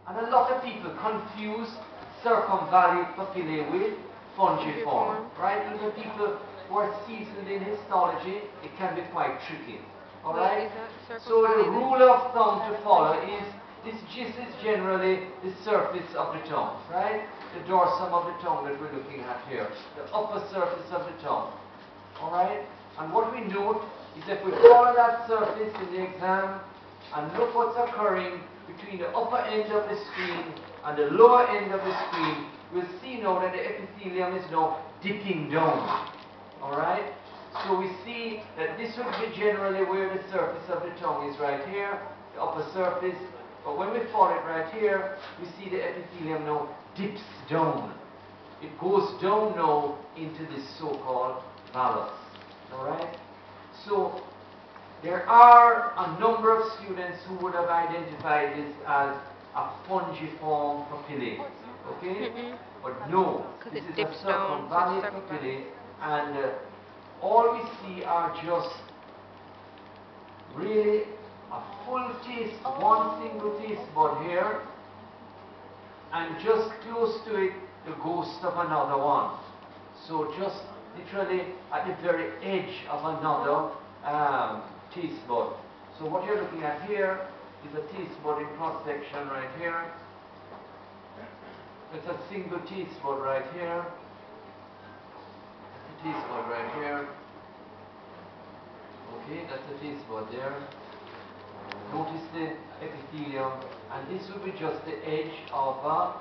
And a lot of people confuse circumvallate papillae with fungiform, right? Even people who are seasoned in histology, it can be quite tricky, all right? So the rule of thumb to follow is this is generally the surface of the tongue, right? The dorsum of the tongue that we're looking at here, the upper surface of the tongue, all right? And what we note is that we follow that surface in the exam and look what's occurring between the upper end of the screen and the lower end of the screen. We'll see now that the epithelium is now dipping down. Alright? So we see that this would be generally where the surface of the tongue is right here, the upper surface. But when we follow it right here, we see the epithelium now dips down. It goes down now into this so-called vallus. Alright? So there are a number of students who would have identified this as a fungiform papillae. Okay? But no, this is a circumvallate papillae, and all we see are just really a full taste, one single taste bud here, and just close to it, the ghost of another one. So just literally at the very edge of another taste bud. So what you're looking at here is a taste bud in cross section right here. It's a single taste bud right here. That's a taste bud right here. Okay, that's a taste bud there. Notice the epithelium, and this will be just the edge of a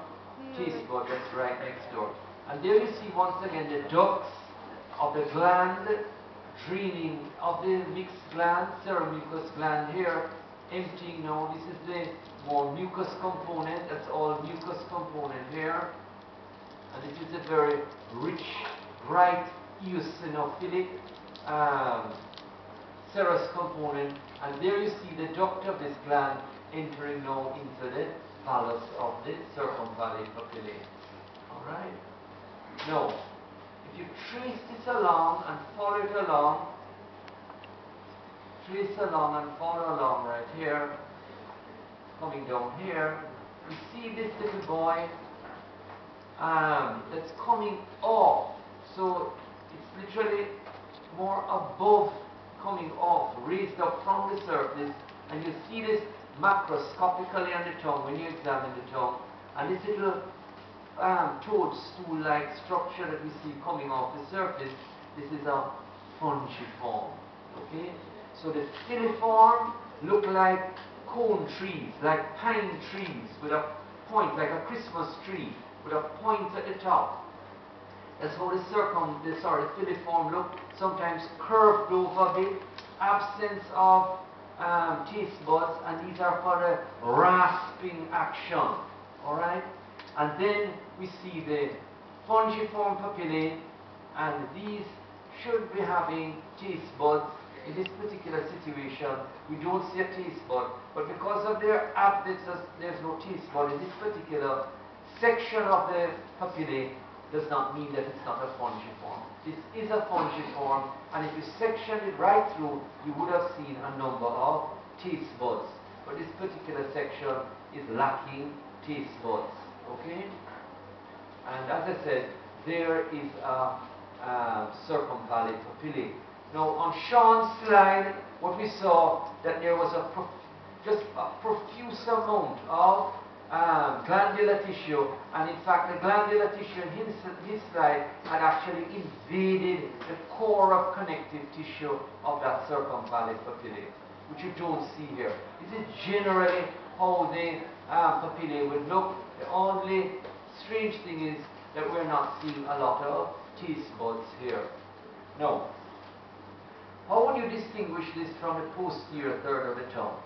taste bud that's right next door. And there you see once again the ducts of the gland draining of the mixed gland, seromucous gland here, emptying now. This is the more mucous component, that's all mucous component here. And this is a very rich, bright, eosinophilic serous component. And there you see the duct of this gland entering now into the vallus of the circumvallate papillae. Alright? Now, if you trace this along and follow it along, trace along and follow along right here, coming down here, you see this little boy that's coming off. So it's literally more above, coming off, raised up from the surface, and you see this macroscopically on the tongue when you examine the tongue, and this little toadstool-like structure that we see coming off the surface, this is a fungiform. Okay? So the filiform look like cone trees, like pine trees with a point, like a Christmas tree with a point at the top. That's how the filiform look, sometimes curved over a bit, absence of taste buds, and these are for the rasping action. Alright? And then we see the fungiform papillae, and these should be having taste buds. In this particular situation, we don't see a taste bud, but because of their absence, there's no taste bud in this particular section of the papillae, does not mean that it's not a fungiform. This is a fungiform, and if you section it right through, you would have seen a number of taste buds. But this particular section is lacking taste buds. Okay? And as I said, there is a circumvallate papillae. Now, on Sean's slide, what we saw, that there was just a profuse amount of glandular tissue, and in fact the glandular tissue in his slide had actually invaded the core of connective tissue of that circumvallate papillae, which you don't see here. This is generally how the papillae would look. The only strange thing is that we're not seeing a lot of taste buds here. Now, how would you distinguish this from the posterior third of the tongue?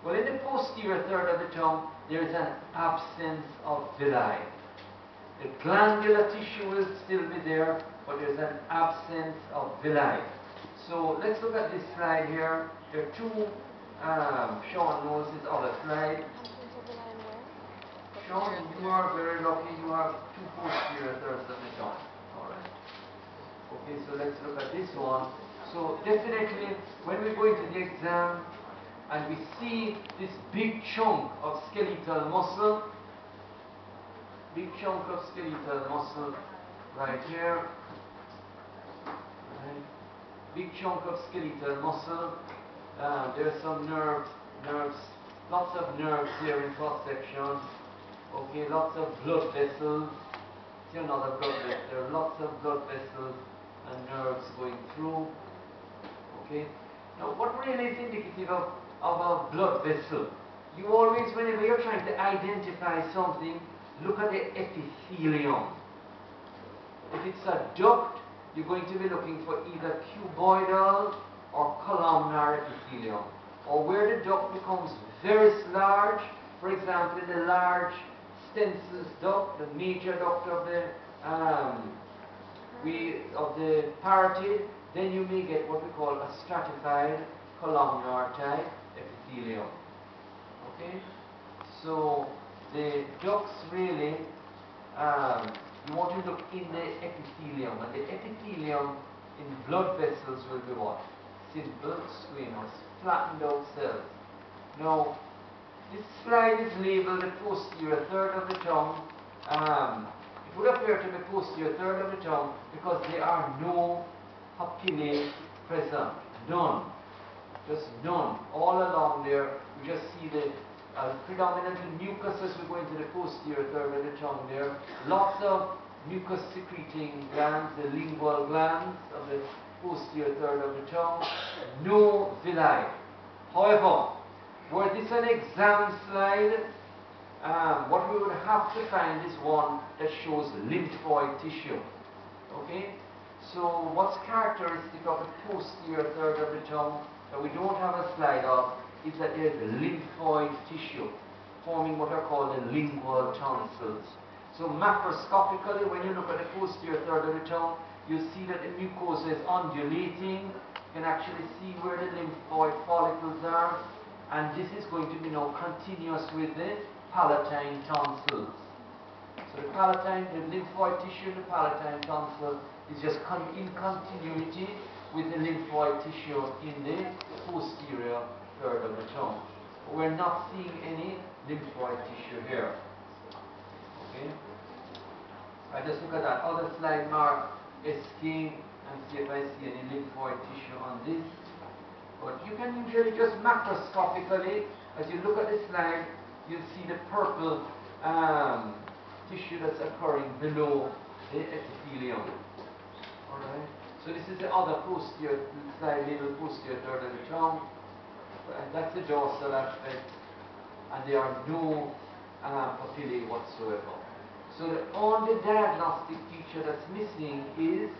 Well, in the posterior third of the tongue, there is an absence of villi. The glandular tissue will still be there, but there's an absence of villi. So let's look at this slide here. There are two, Sean knows his other slide. Sean, you are very lucky, you have two posterior thirds of the tongue. Alright. Okay, so let's look at this one. So definitely, when we go into the exam and we see this big chunk of skeletal muscle, big chunk of skeletal muscle right here. Right. Big chunk of skeletal muscle. There's some nerves, lots of nerves here in cross section. Okay, lots of blood vessels. See another blood vessel. There are lots of blood vessels and nerves going through. Okay. Now, what really is indicative of a blood vessel? You always, whenever you're trying to identify something, look at the epithelium. If it's a duct, you're going to be looking for either cuboidal or columnar epithelium, or where the duct becomes very large. For example, in the large Stensel's duct, the major duct of the parotid, then you may get what we call a stratified columnar type epithelium. Okay, so the ducts really, you want to look in the epithelium, and the epithelium in blood vessels will be what? Simple, squamous, flattened out cells. Now, this slide is labeled the posterior third of the tongue. It would appear to be posterior third of the tongue because there are no papillae present. None. Just none. All along there, you just see the predominantly mucus as we go into the posterior third of the tongue there. Lots of mucus secreting glands, the lingual glands of the posterior third of the tongue. No villi. However, were this an exam slide, what we would have to find is one that shows lymphoid tissue. Okay? So what's characteristic of the posterior third of the tongue that we don't have a slide of is that there's lymphoid tissue forming what are called the lingual tonsils. So macroscopically, when you look at the posterior third of the tongue, you see that the mucosa is undulating. You can actually see where the lymphoid follicles are, and this is going to be now continuous with the palatine tonsils. So the palatine, the lymphoid tissue in the palatine tonsil is just in continuity with the lymphoid tissue in the posterior third of the tongue. But we're not seeing any lymphoid tissue here. Okay? I just look at that other slide mark SK and see if I see any lymphoid tissue on this. But you can usually just macroscopically, as you look at the slide, you'll see the purple tissue that's occurring below the epithelium. Alright? So this is the other posterior slide labeled posterior third of the tongue. And that's the dorsal aspect. And there are no papillae whatsoever. So the only diagnostic feature that's missing is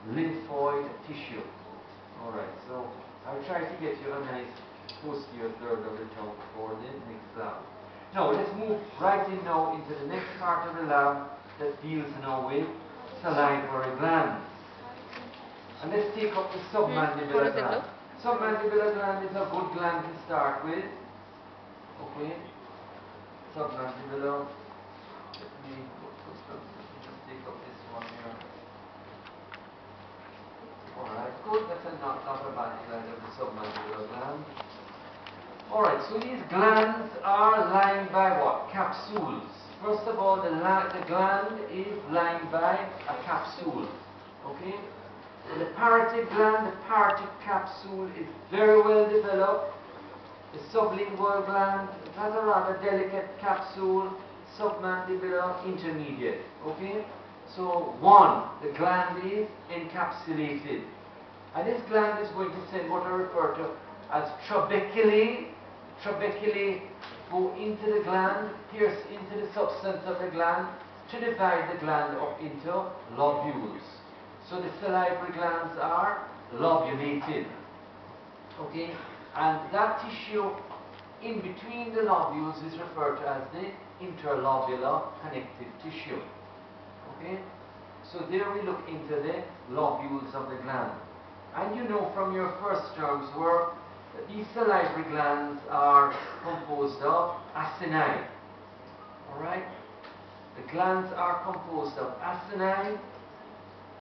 lymphoid tissue. Alright, so I'll try to get you a nice posterior third of the tongue for the next lab. Now let's move right in now into the next part of the lab that deals now with salivary glands. And let's take up the submandibular gland. Submandibular gland is a good gland to start with. Okay? Submandibular. Let me just take up this one here. Alright, good. That's not a bad slide of the submandibular gland. Alright, so these glands are lined by what? Capsules. First of all, the gland is lined by a capsule. Okay? So the parotid gland, the parotid capsule is very well developed. The sublingual gland has a rather delicate capsule, submandibular intermediate. Okay? So one, the gland is encapsulated. And this gland is going to send what I refer to as trabeculae. Trabeculae go into the gland, pierce into the substance of the gland to divide the gland up into lobules. So the salivary glands are lobulated. Okay? And that tissue in between the lobules is referred to as the interlobular connective tissue. Okay? So there we look into the lobules of the gland. And you know from your first terms work that these salivary glands are composed of acini. Alright? The glands are composed of acini,